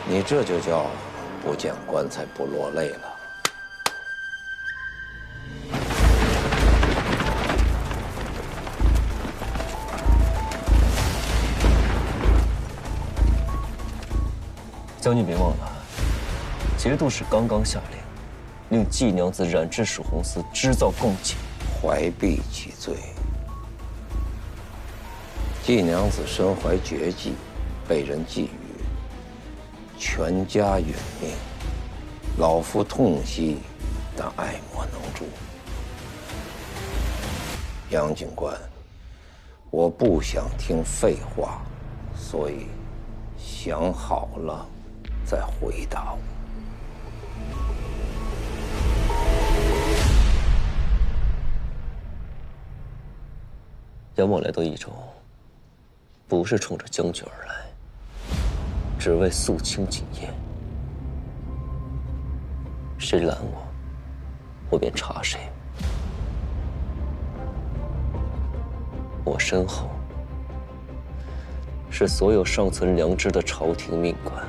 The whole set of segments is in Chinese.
你这就叫不见棺材不落泪了。将军别忘了，节度使刚刚下令，令季娘子染制蜀红丝，织造贡锦。怀璧其罪。季娘子身怀绝技，被人觊觎，全家殒命。老夫痛惜，但爱莫能助。杨警官，我不想听废话，所以想好了再回答我。杨某来到益州，不是冲着将军而来，只为肃清锦宴。谁拦我，我便查谁。我身后是所有尚存良知的朝廷命官。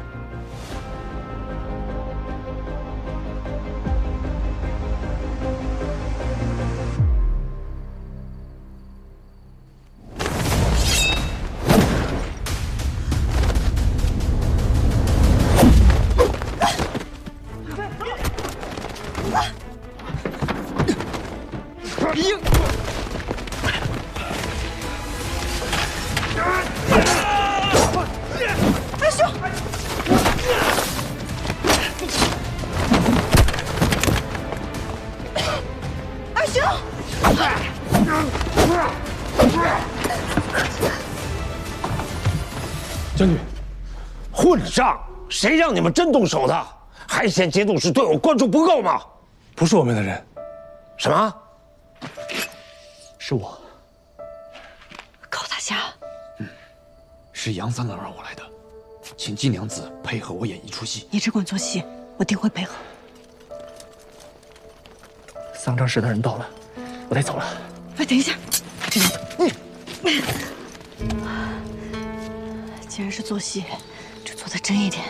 将军，混账！谁让你们真动手的？还嫌节度使对我关注不够吗？不是我们的人。什么？是我。高大侠。是杨三郎让我来的，请季娘子配合我演一出戏。你只管做戏，我定会配合。丧章使的人到了，我得走了。喂，等一下。既然是做戏，就做得真一点。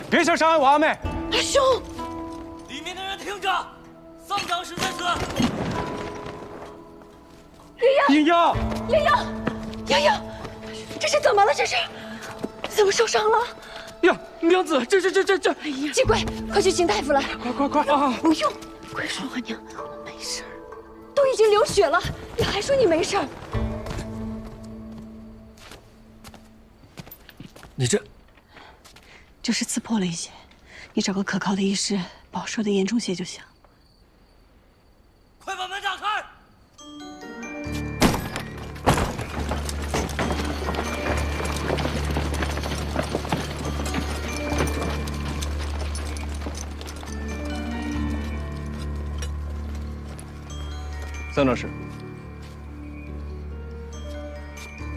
别想伤害我阿妹！阿兄，里面的人听着，丧章使在此。英英，洋洋，这是怎么了？这是怎么受伤了？呀，娘子，这！哎呀，季贵，快去请大夫来！快啊！不用，快说啊，娘，我没事儿，都已经流血了，你还说你没事儿？你这就是刺破了一些，你找个可靠的医师，保守的严重些就行。快把门打开！丧章使，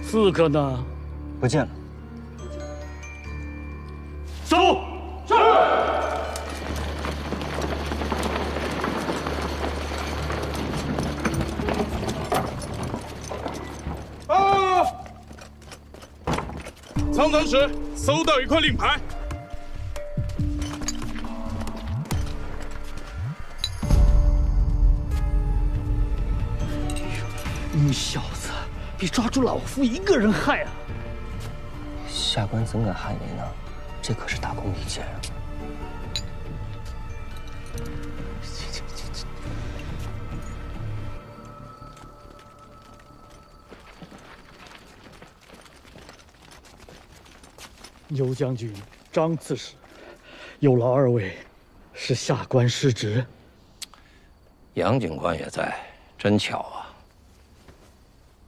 刺客呢？不见了。走！是。啊！苍长使搜到一块令牌。你小子比抓住老夫一个人害啊！下官怎敢害您呢？这可是大功一件啊！尤将军、张刺史，有劳二位，是下官失职。杨警官也在，真巧啊！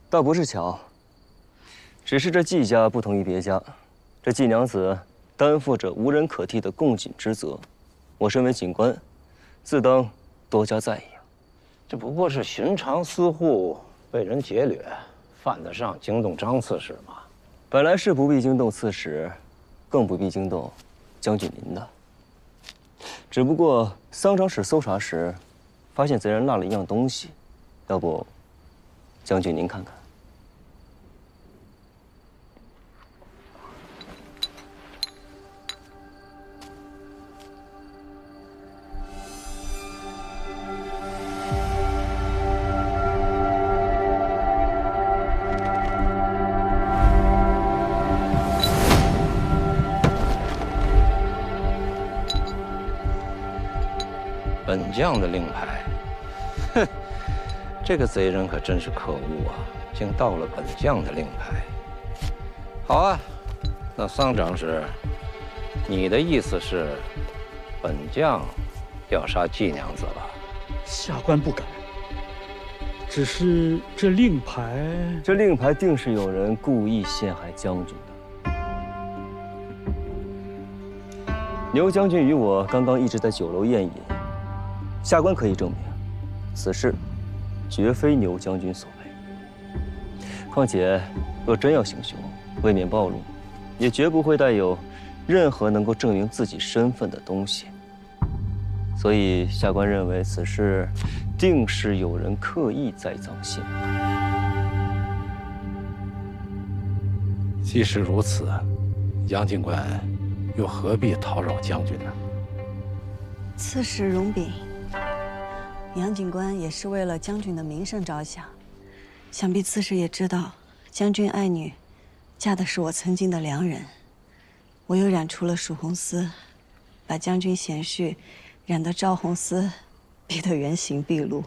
倒不是巧，只是这季家不同于别家，这季娘子担负着无人可替的贡锦之责，我身为警官，自当多加在意啊。这不过是寻常私户被人劫掠，犯得上惊动张刺史吗？本来是不必惊动刺史，更不必惊动将军您的。只不过丧章使搜查时，发现贼人落了一样东西，要不，将军您看看。将的令牌。哼，这个贼人可真是可恶啊！竟盗了本将的令牌。好啊，那桑长史，你的意思是，本将要杀季娘子了？下官不敢。只是这令牌，这令牌定是有人故意陷害将军的。牛将军与我刚刚一直在酒楼宴饮，下官可以证明，此事绝非牛将军所为。况且，若真要行凶，为免暴露，也绝不会带有任何能够证明自己身份的东西。所以，下官认为此事定是有人刻意栽赃陷害。既是如此，杨警官又何必叨扰将军呢？刺史容禀，杨警官也是为了将军的名声着想。想必刺史也知道，将军爱女嫁的是我曾经的良人，我又染出了蜀红丝，把将军贤婿染得赵红丝，逼得原形毕露。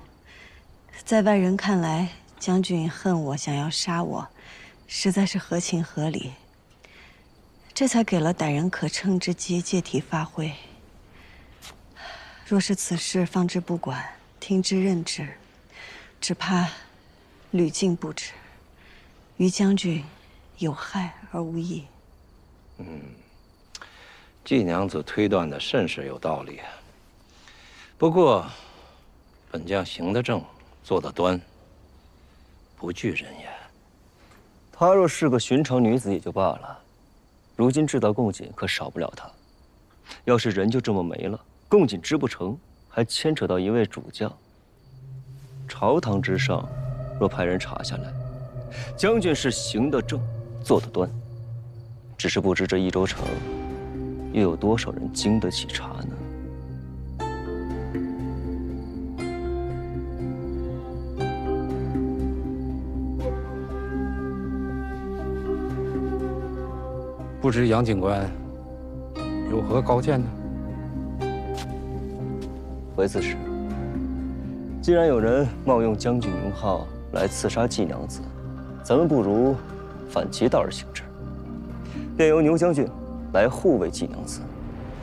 在外人看来，将军恨我，想要杀我，实在是合情合理。这才给了歹人可乘之机，借题发挥。若是此事放之不管，听之任之，只怕屡禁不止，于将军有害而无益。季娘子推断的甚是有道理。不过，本将行得正，坐得端，不惧人言。她若是个寻常女子也就罢了，如今制造贡锦可少不了她。要是人就这么没了，贡锦织不成，还牵扯到一位主将。朝堂之上，若派人查下来，将军是行得正，坐得端，只是不知这益州城又有多少人经得起查呢？不知杨警官有何高见呢？回刺史，既然有人冒用将军名号来刺杀季娘子，咱们不如反其道而行之，便由牛将军来护卫季娘子。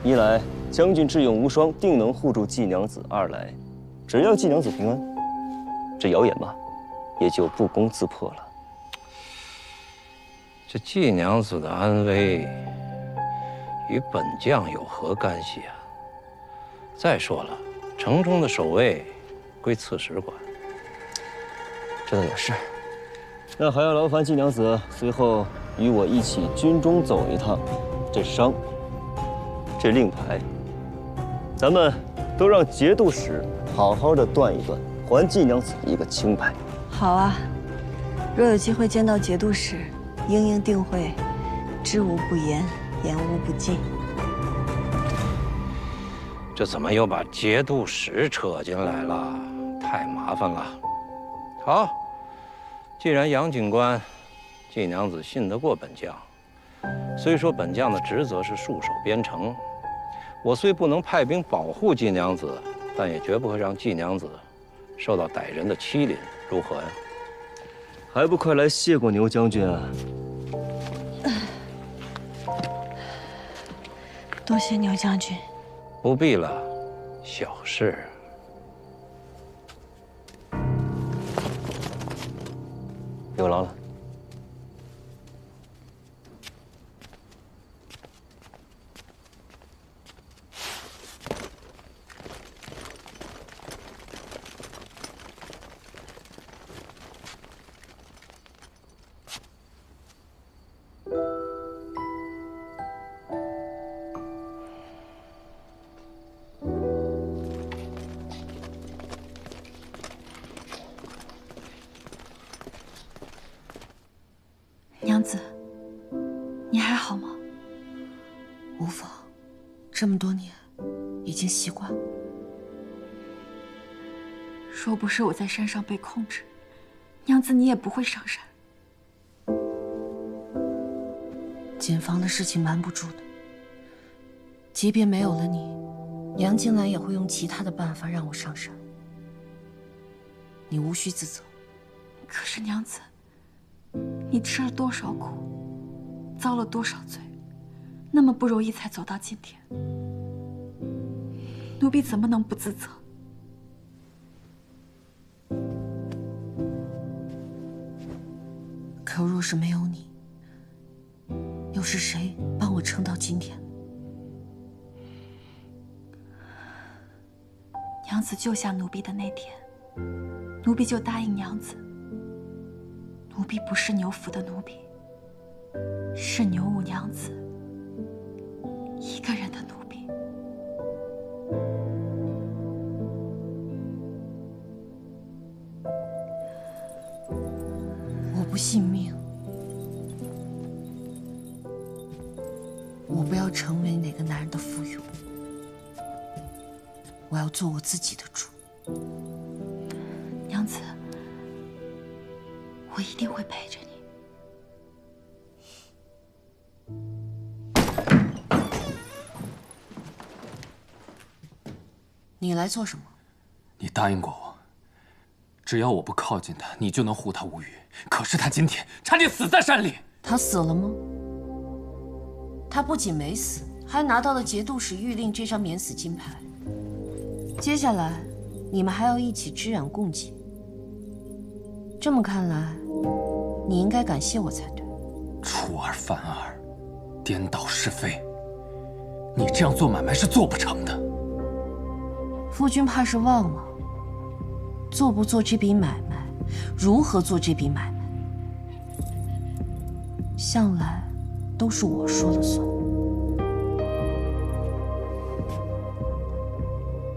一来将军智勇无双，定能护住季娘子；二来，只要季娘子平安，这谣言嘛，也就不攻自破了。这季娘子的安危与本将有何干系啊？再说了，城中的守卫归刺史管。这倒也是，那还要劳烦季娘子随后与我一起军中走一趟。这伤，这令牌，咱们都让节度使好好的断一断，还季娘子一个清白。好啊，若有机会见到节度使，英定会知无不言，言无不尽。这怎么又把节度使扯进来了？太麻烦了。好，既然杨警官、季娘子信得过本将，虽说本将的职责是戍守边城，我虽不能派兵保护季娘子，但也绝不会让季娘子受到歹人的欺凌，如何呀？还不快来谢过牛将军啊！多谢牛将军。不必了，小事。有劳了。娘子，你还好吗？无妨，这么多年，已经习惯了。若不是我在山上被控制，娘子你也不会上山。谨防的事情瞒不住的，即便没有了你，杨金兰也会用其他的办法让我上山，你无需自责。可是娘子，你吃了多少苦，遭了多少罪，那么不容易才走到今天，奴婢怎么能不自责？可若是没有你，又是谁帮我撑到今天？娘子救下奴婢的那天，奴婢就答应娘子，奴婢不是牛府的奴婢，是牛五娘子一个人的奴婢。我不信命，我不要成为哪个男人的附庸，我要做我自己的主。娘子，我一定会陪着你。你来做什么？你答应过我，只要我不靠近他，你就能护他无虞。可是他今天差点死在山里。他死了吗？他不仅没死，还拿到了节度使谕令这张免死金牌。接下来，你们还要一起织染供给。这么看来，你应该感谢我才对。出尔反尔，颠倒是非，你这样做买卖是做不成的。夫君怕是忘了，做不做这笔买卖，如何做这笔买卖，向来都是我说了算。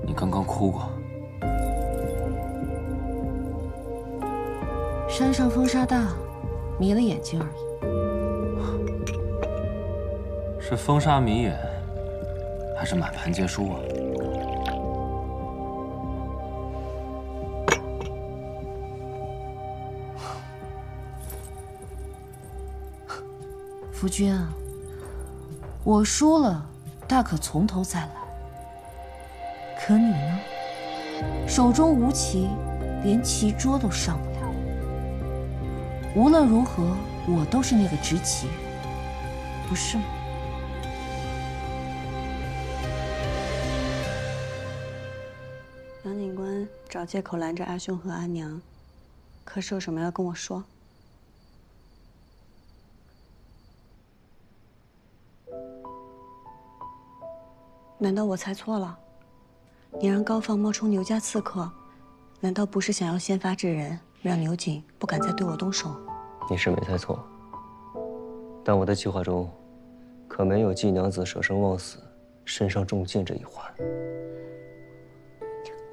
你刚刚哭过？山上风沙大，迷了眼睛而已。是风沙迷眼，还是满盘皆输啊？夫君啊，我输了，大可从头再来。可你呢？手中无棋，连棋桌都上不了。无论如何，我都是那个执棋人，不是吗？杨警官找借口拦着阿兄和阿娘，可是有什么要跟我说？难道我猜错了？你让高放冒充牛家刺客，难道不是想要先发制人，让牛景不敢再对我动手？你是没猜错，但我的计划中可没有季娘子舍生忘死、身上中箭这一环。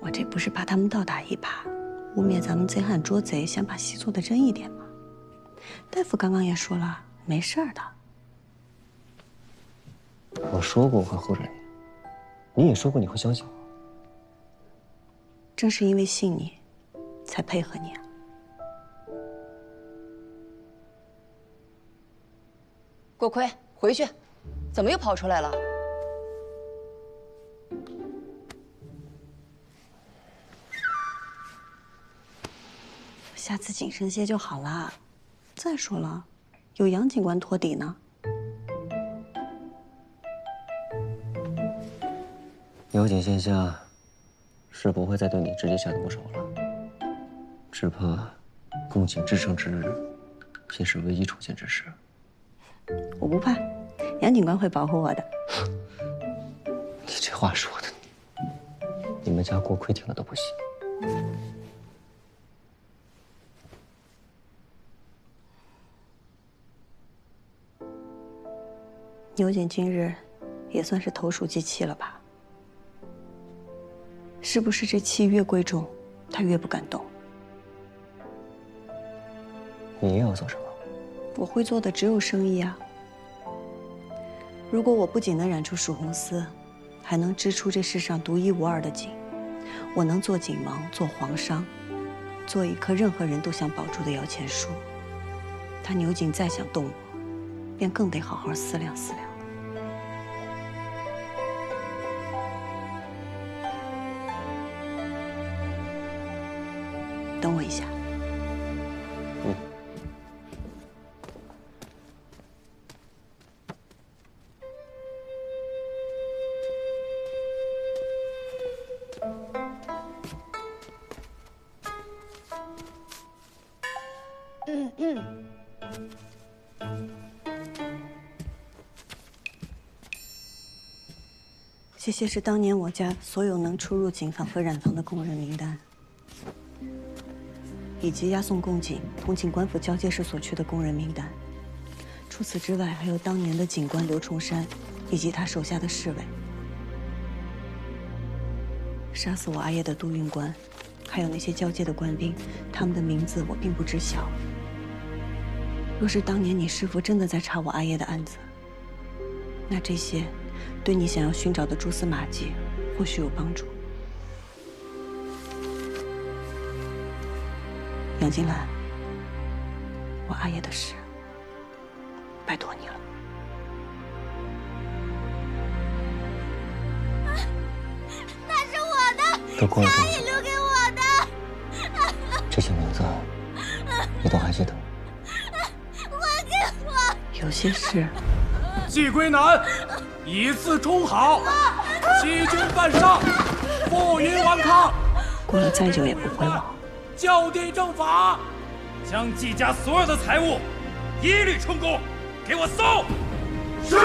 我这不是怕他们倒打一耙，污蔑咱们贼喊捉贼，想把戏做得真一点吗？大夫刚刚也说了，没事儿的。我说过我会护着你，你也说过你会相信我。正是因为信你，才配合你啊。郭奎，回去，怎么又跑出来了？下次谨慎些就好啦。再说了，有杨警官托底呢。牛景线下是不会再对你直接下毒手了，只怕公瑾制胜之日，便是唯一出现之时。我不怕，杨警官会保护我的。你这话说的，你们家郭奎听了都不信。牛景今日也算是投鼠忌器了吧？是不是这气越贵重，他越不敢动？你又要做什么？我会做的只有生意啊。如果我不仅能染出曙红丝，还能织出这世上独一无二的锦，我能做锦芒，做皇商，做一棵任何人都想保住的摇钱树。他牛景再想动我，便更得好好思量思量。等我一下。这些是当年我家所有能出入警房和染房的工人名单，以及押送供警同警官府交界时所去的工人名单。除此之外，还有当年的警官刘崇山以及他手下的侍卫。杀死我阿爷的督运官，还有那些交界的官兵，他们的名字我并不知晓。若是当年你师父真的在查我阿爷的案子，那这些对你想要寻找的蛛丝马迹或许有帮助。杨金兰，我阿爷的事，拜托你了。那是我的，都过了这么久，阿姨留给我的。这些名字你都还记得？还给我。有些事，季归南以次充好，欺君犯上，负隅顽抗，过了再久也不会忘。校订正法，将季家所有的财物一律充公，给我搜。是。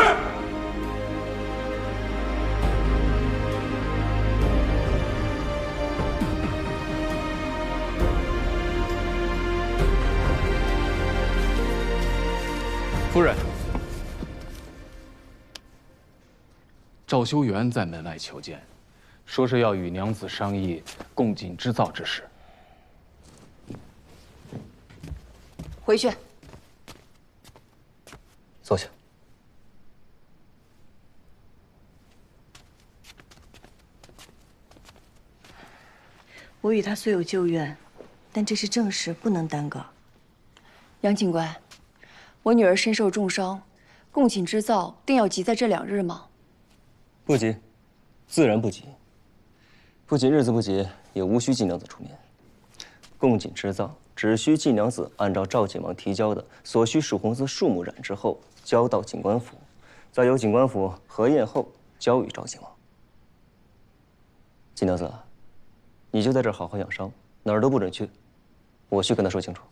夫人，赵修元在门外求见，说是要与娘子商议供给织造之事。回去。坐下。我与他虽有旧怨，但这是正事，不能耽搁。杨警官，我女儿身受重伤，供给织造定要急在这2日吗？不急，自然不急。不仅日子不急，也无需季娘子出面。供给织造只需季娘子按照赵景王提交的所需蜀红丝数目染制后，交到警官府，再由警官府核验后交予赵景王。季娘子，你就在这儿好好养伤，哪儿都不准去。我去跟他说清楚。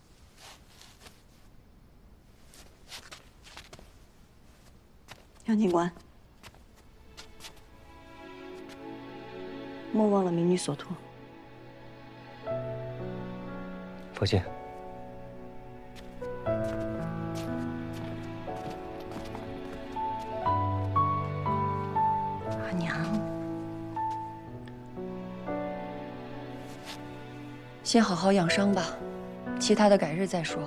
杨警官，莫忘了民女所托。父亲，阿娘，先好好养伤吧，其他的改日再说。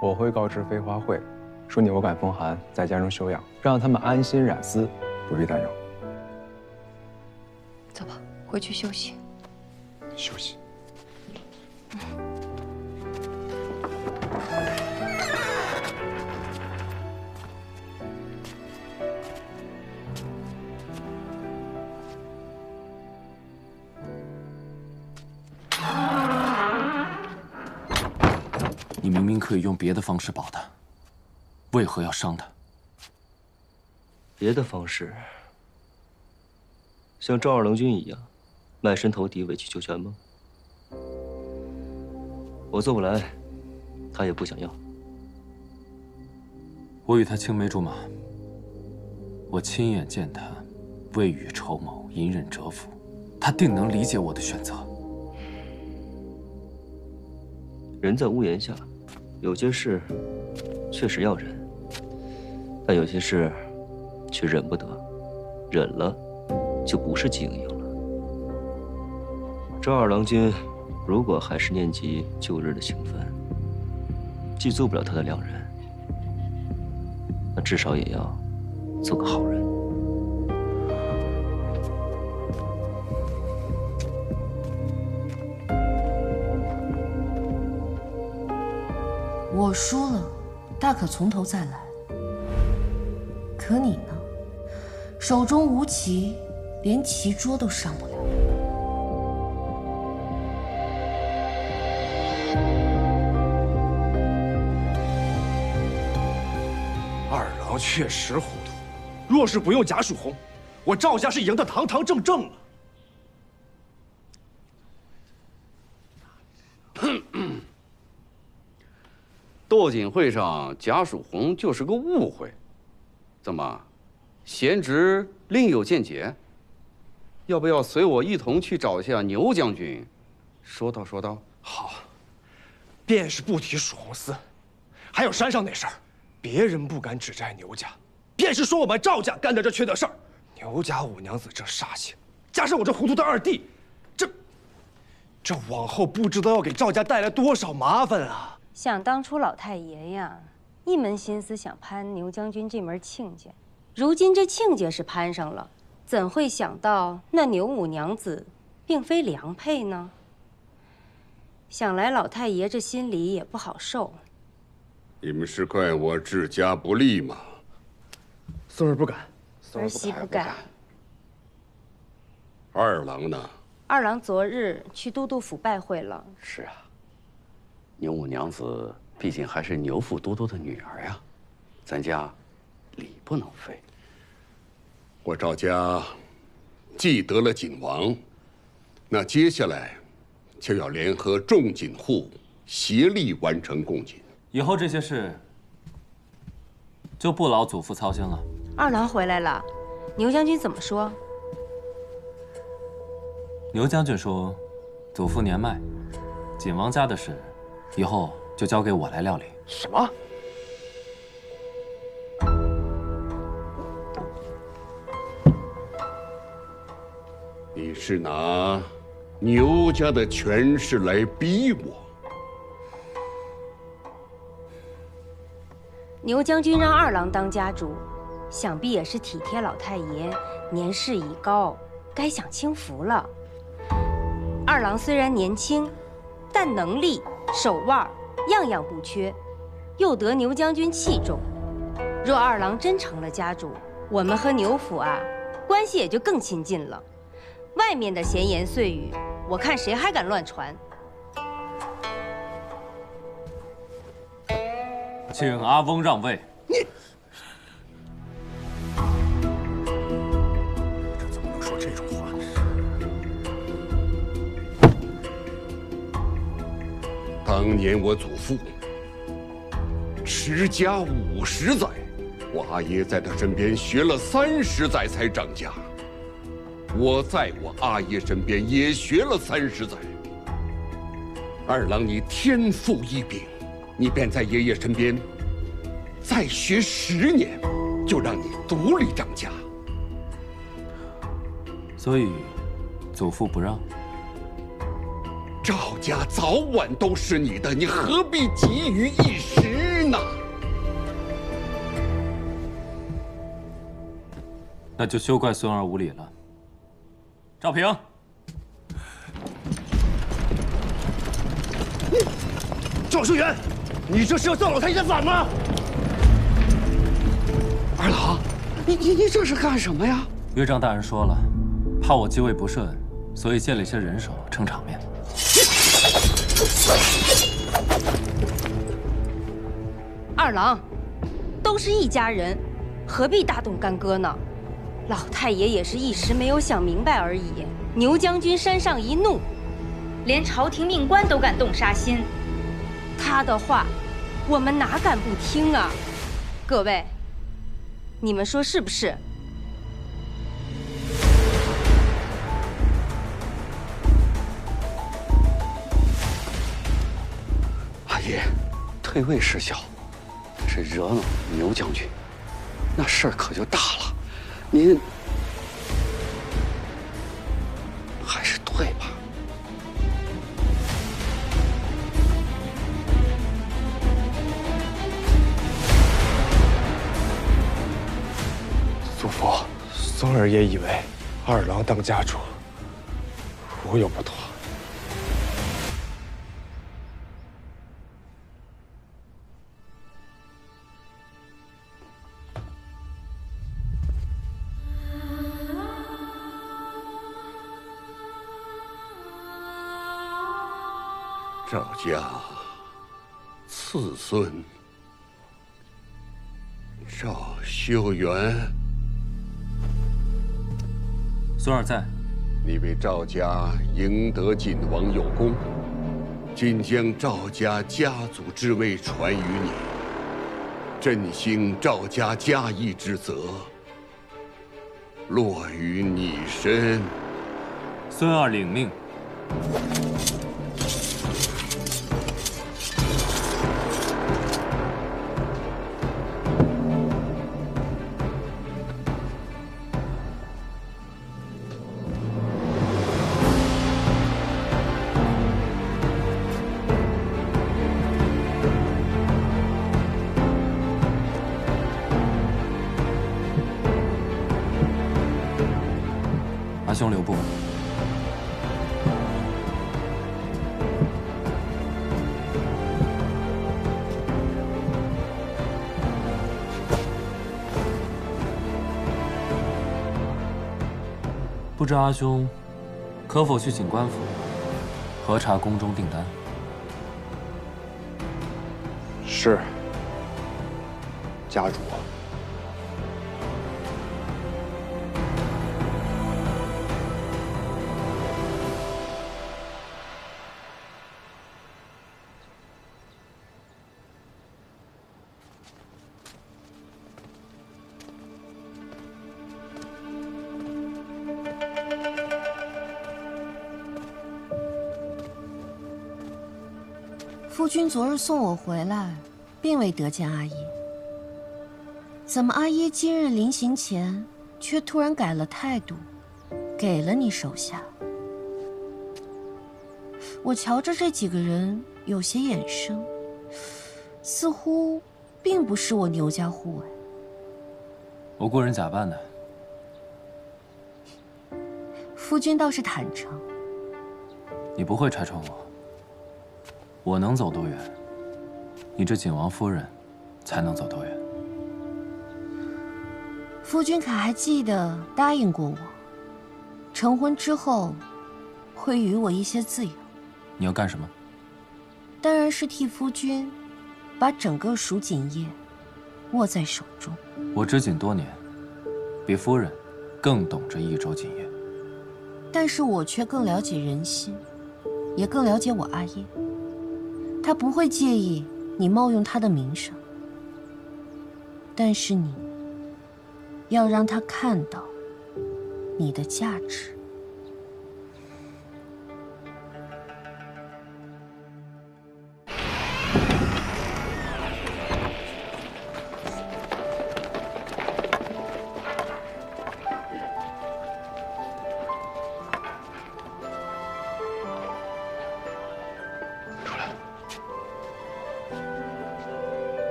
我会告知飞花会，说你偶感风寒，在家中休养，让他们安心染丝，不必担忧。走吧，回去休息。休息。你明明可以用别的方式保他，为何要伤他？别的方式，像赵二郎君一样，卖身投地，委曲求全吗？我做不来，他也不想要。我与他青梅竹马，我亲眼见他未雨绸缪，隐忍蛰伏，他定能理解我的选择。人在屋檐下，有些事确实要忍，但有些事却忍不得，忍了就不是季莹莹了。赵二郎君如果还是念及旧日的情分，既做不了他的良人，那至少也要做个好人。我输了，大可从头再来。可你呢？手中无棋，连棋桌都上不了。娘确实糊涂，若是不用贾曙红，我赵家是赢得堂堂正正了。斗锦会上，贾曙红就是个误会。怎么，贤侄另有见解？要不要随我一同去找一下牛将军？说道说道。好，便是不提曙红寺，还有山上那事儿，别人不敢指摘牛家，便是说我们赵家干的这缺德事儿。牛家五娘子这煞气，加上我这糊涂的二弟，这往后不知道要给赵家带来多少麻烦啊！想当初老太爷呀，一门心思想攀牛将军这门亲家，如今这亲家是攀上了，怎会想到那牛五娘子并非良配呢？想来老太爷这心里也不好受。你们是怪我治家不力吗？孙儿不敢，儿媳不敢。二郎呢？二郎昨日去都督府拜会了。是啊，牛五娘子毕竟还是牛府都督的女儿呀，咱家礼不能废。我赵家既得了锦王，那接下来就要联合众锦户，协力完成贡锦。以后这些事就不劳祖父操心了。二郎回来了，牛将军怎么说？牛将军说，祖父年迈，锦王家的事，以后就交给我来料理。什么？你是拿牛家的权势来逼我？牛将军让二郎当家主，想必也是体贴老太爷年事已高，该享清福了。二郎虽然年轻，但能力、手腕样样不缺，又得牛将军器重。若二郎真成了家主，我们和牛府啊关系也就更亲近了。外面的闲言碎语，我看谁还敢乱传。请阿翁让位。你这怎么能说这种话？当年我祖父持家50载，我阿爷在他身边学了30载才掌家。我在我阿爷身边也学了30载。二郎，你天赋异禀，你便在爷爷身边再学10年，就让你独立掌家。所以，祖父不让。赵家早晚都是你的，你何必急于一时呢？那就休怪孙儿无礼了。赵平，赵书远，你这是要造老太爷的反吗？二郎，你这是干什么呀？岳丈大人说了，怕我继位不顺，所以借了一些人手撑场面。二郎，都是一家人，何必大动干戈呢？老太爷也是一时没有想明白而已。牛将军山上一怒，连朝廷命官都敢动杀心，他的话，我们哪敢不听啊？各位，你们说是不是？阿爷，退位是小，但是惹恼牛将军，那事儿可就大了。您还是退吧。祖父，孙儿也以为二郎当家主，无有不妥。赵家次孙赵修元，孙儿在。你为赵家赢得晋王有功，今将赵家家族之位传于你，振兴赵家家业之责，落于你身。孙儿领命。阿兄留步。不知阿兄可否去景官府核查宫中订单？是，家主。夫君昨日送我回来，并未得见阿耶。怎么阿耶今日临行前却突然改了态度，给了你手下？我瞧着这几个人有些眼生，似乎并不是我牛家护卫。我雇人假扮的。夫君倒是坦诚。你不会拆穿我。我能走多远，你这景王夫人才能走多远。夫君可还记得答应过我，成婚之后会予我一些自由？你要干什么？当然是替夫君把整个蜀锦业握在手中。我知锦多年，比夫人更懂这益州锦业。但是我却更了解人心，也更了解我阿耶。他不会介意你冒用他的名声，但是你要让他看到你的价值。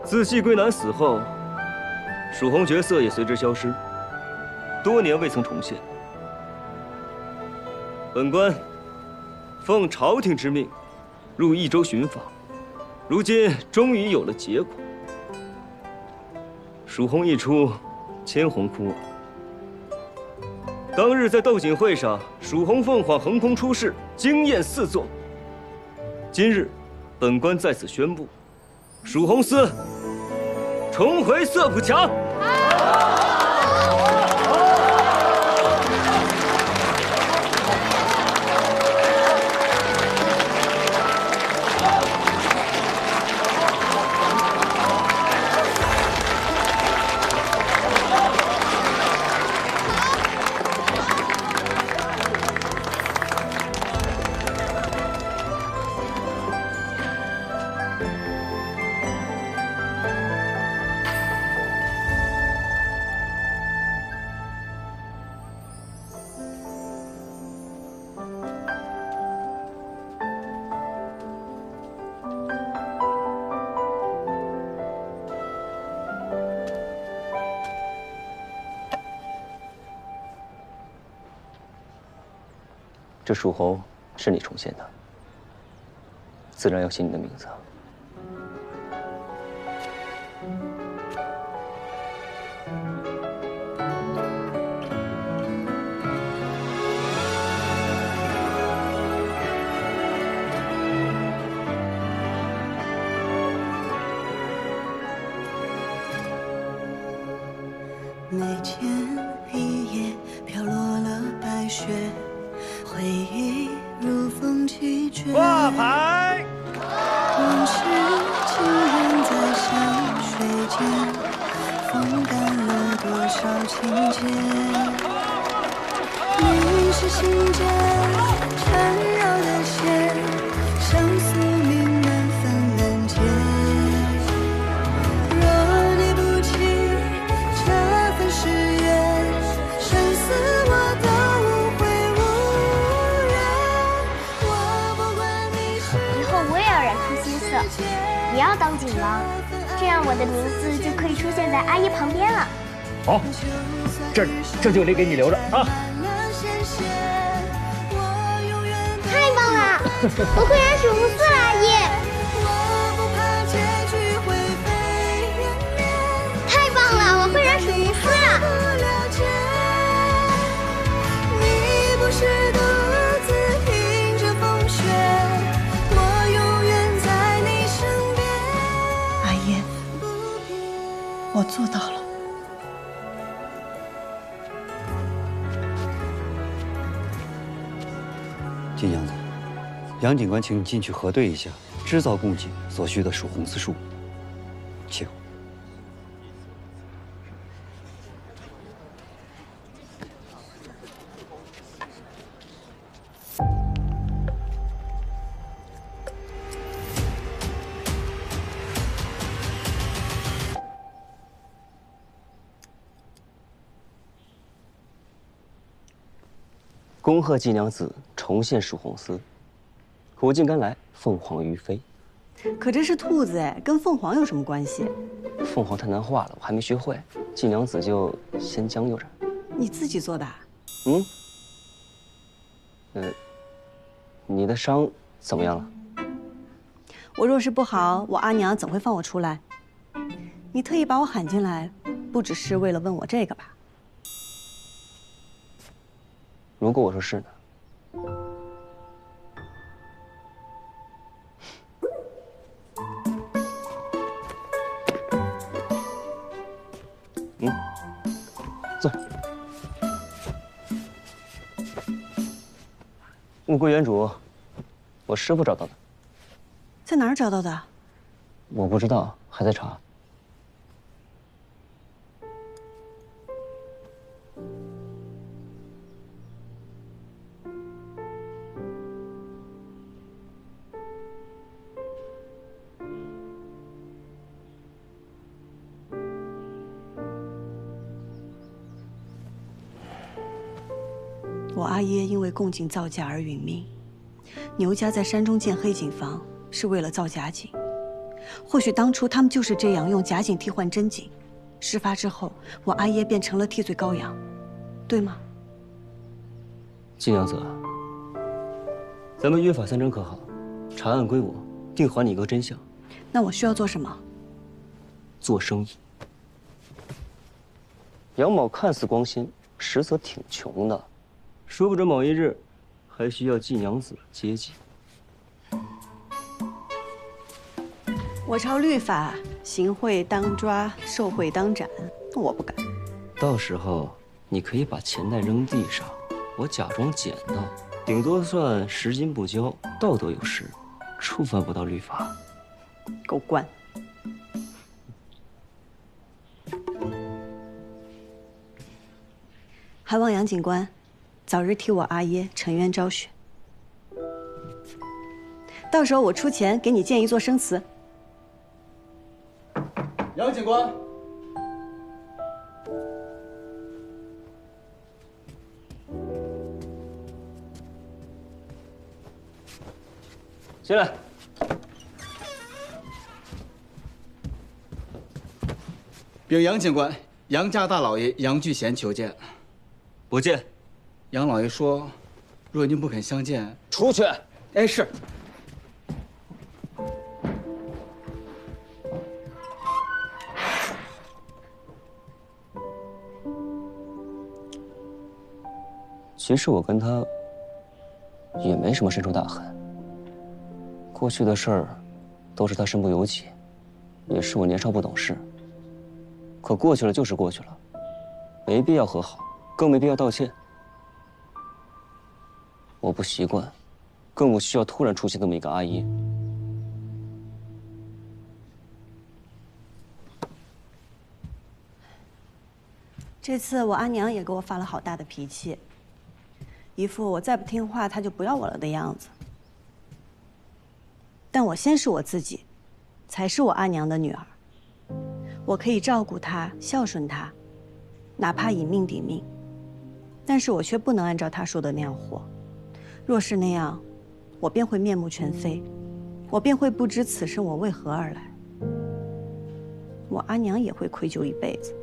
自季归南死后，蜀红角色也随之消失，多年未曾重现。本官奉朝廷之命，入益州寻访，如今终于有了结果。蜀红一出，千红哭。当日在斗锦会上，蜀红凤凰横空出世，惊艳四座。今日，本官在此宣布，蜀红司重回色浦墙。这蜀红是你重现的，自然要写你的名字。间，一夜飘落了白雪，回忆如风击卷。挂牌。往事浸染在香水间，风干了多少情节。你是心间缠绕的线，像宿命难分难解。若你不弃这份誓言，生死我都无悔无怨。我不管你是以后我也要染出新色，也要当景郎，这样我的名字就可以出现在阿姨旁边了。好，这就得给你留着啊！太棒了，我会染水红色了，阿姨。太棒了，我会染水红色了。你不是独自迎着风雪，我永远在你身边。阿姨，我做到了。金娘子，杨警官，请你进去核对一下织造供给所需的数红丝数，请。恭贺季娘子重现蜀红丝，苦尽甘来，凤凰于飞。可这是兔子哎，跟凤凰有什么关系？凤凰太难画了，我还没学会。季娘子就先将就着。你自己做的？你的伤怎么样了？我若是不好，我阿娘怎会放我出来？你特意把我喊进来，不只是为了问我这个吧？如果我说是呢？坐。物归原主，我师傅找到的。在哪儿找到的？我不知道，还在查。我阿耶因为贡井造假而殒命，牛家在山中建黑井房是为了造假井。或许当初他们就是这样用假井替换真井，事发之后，我阿耶便成了替罪羔羊，对吗？季娘子，咱们约法三章可好？查案归我，定还你一个真相。那我需要做什么？做生意。杨某看似光鲜，实则挺穷的。说不准某一日，还需要季娘子接济。我抄律法，行贿当抓，受贿当斩，我不敢。到时候你可以把钱袋扔地上，我假装捡到，顶多算拾金不交，道德有失，触犯不到律法。狗官。还望杨警官早日替我阿耶沉冤昭雪。到时候我出钱给你建一座生祠。杨警官，进来。禀杨警官，杨家大老爷杨巨贤求见。不见。杨老爷说，若您不肯相见，出去。哎，是。其实我跟他也没什么深仇大恨，过去的事儿都是他身不由己，也是我年少不懂事。可过去了就是过去了，没必要和好，更没必要道歉。我不习惯，更不需要突然出现这么一个阿姨。这次我阿娘也给我发了好大的脾气，一副我再不听话她就不要我了的样子。但我先是我自己，才是我阿娘的女儿。我可以照顾她，孝顺她，哪怕以命抵命。但是我却不能按照她说的那样活。若是那样，我便会面目全非，我便会不知此生我为何而来。我阿娘也会愧疚一辈子。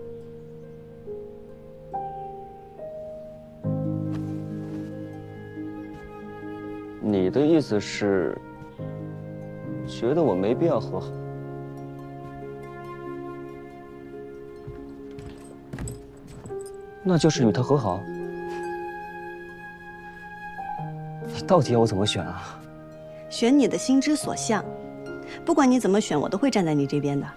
你的意思是，觉得我没必要和好？那就是与他和好？你到底要我怎么选啊？选你的心之所向，不管你怎么选，我都会站在你这边的。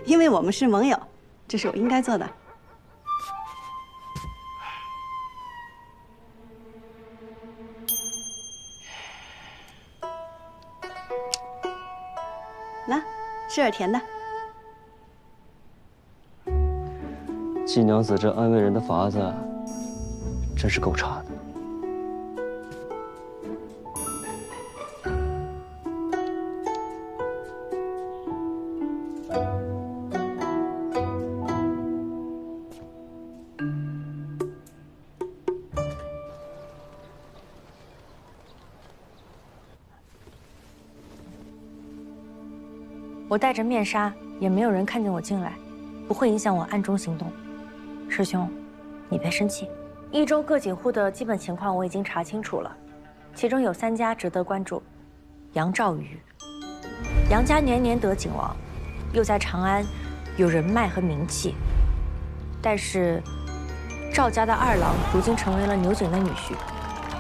因为我们是盟友，这是我应该做的。来，吃点甜的。季娘子这安慰人的法子，真是够差的。我戴着面纱，也没有人看见我进来，不会影响我暗中行动。师兄，你别生气。益州各景户的基本情况我已经查清楚了，其中有3家值得关注：杨兆宇。杨家年年得景王，又在长安有人脉和名气。但是赵家的二郎如今成为了牛景的女婿，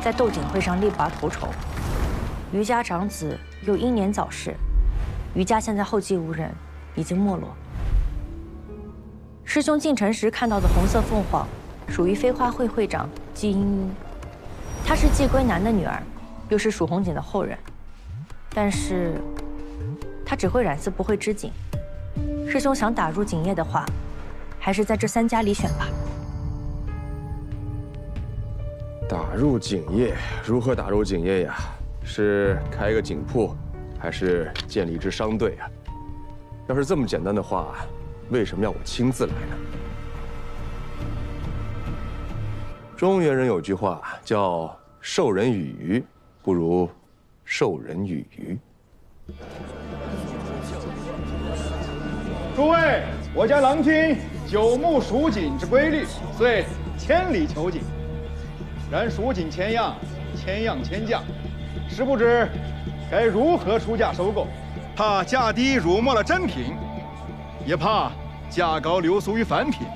在斗景会上力拔头筹。余家长子又英年早逝。余家现在后继无人，已经没落。师兄进城时看到的红色凤凰，属于飞花会会长季英英，她是季归南的女儿，又是蜀红锦的后人。但是，她只会染丝，不会织锦。师兄想打入锦业的话，还是在这3家里选吧。打入锦业，如何打入锦业呀？是开一个锦铺？还是建立一支商队啊？要是这么简单的话，为什么要我亲自来呢？中原人有句话叫“授人以鱼，不如授人以渔”。诸位，我家郎君久慕蜀锦之规律，遂千里求锦。然蜀锦千样，千样千价，实不知该如何出价收购？怕价低辱没了真品，也怕价高流俗于凡品，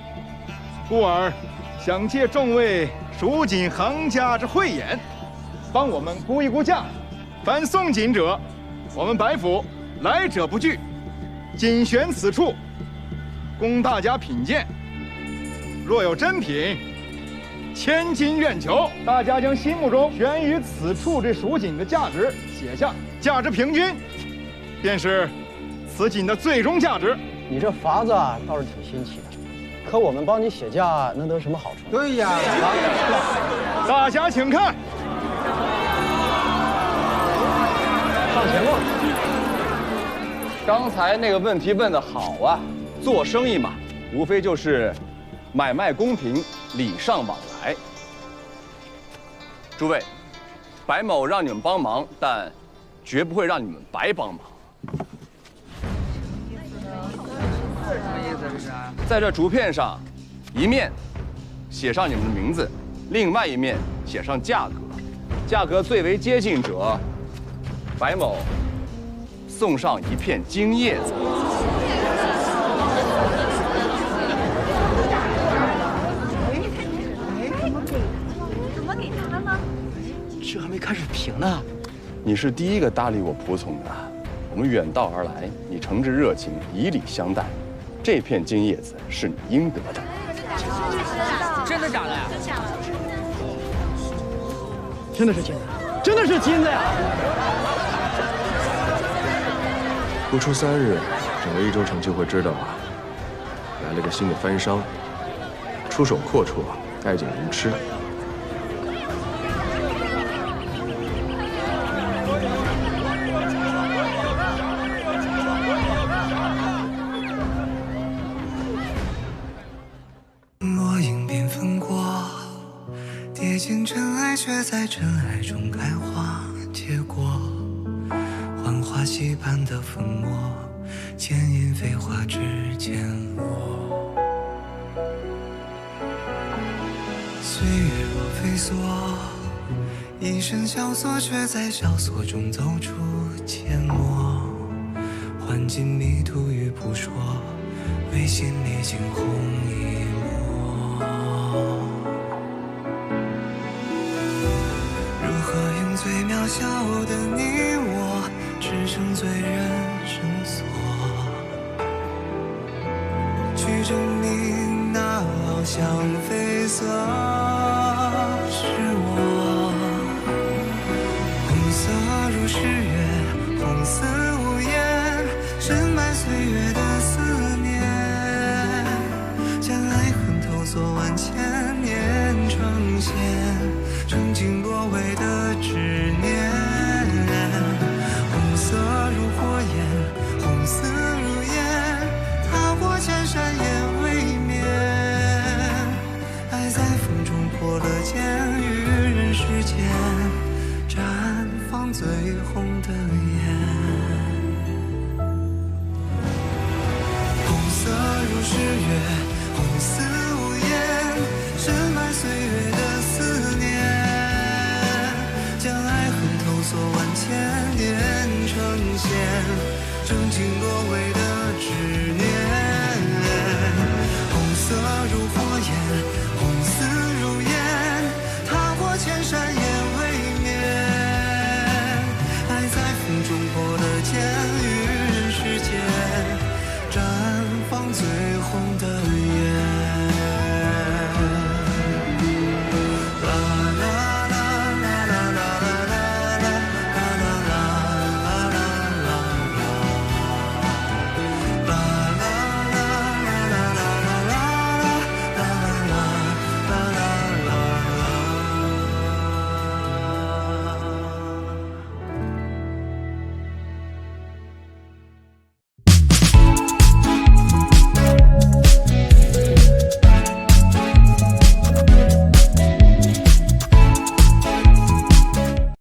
故而想借众位蜀锦行家之慧眼，帮我们估一估价。凡送锦者，我们白府来者不拒，仅选此处，供大家品鉴。若有真品，千金愿求。大家将心目中悬于此处这蜀锦的价值写下，价值平均，便是此锦的最终价值。你这法子啊，倒是挺新奇的，可我们帮你写价能得什么好处？对呀，大家请看。上前吧。刚才那个问题问得好啊！做生意嘛，无非就是买卖公平，礼尚往来。诸位，白某让你们帮忙，但绝不会让你们白帮忙。在这竹片上，一面写上你们的名字，另外一面写上价格，价格最为接近者，白某送上一片金叶子。怎么给他吗？这还没开始评呢。你是第一个搭理我仆从的，们远道而来，你诚挚热情，以礼相待，这片金叶子是你应得的。真的假的呀？真的是金的，真的是金的呀！不出3日，整个益州城就会知道啊，来了个新的番商，出手阔绰，带劲无痴。落英缤纷过，跌进尘埃，却在尘埃中开花结果。浣花溪畔的粉末，牵引飞花指尖落。岁月若飞梭，一身萧索，却在萧索中走出缄默。换尽迷途与扑朔，为心里惊鸿一抹。如何用最渺小的你我，支撑最人生锁，去证明那翱翔绯色是我。红色如诗月，红似无言，深埋岁月的思念，将爱恨投索万千年，呈现曾经落位的执念。红色如火焰，红丝如烟，踏过千山也未眠。爱在风中破了茧，于人世间绽放最红的颜。红色如诗月，红丝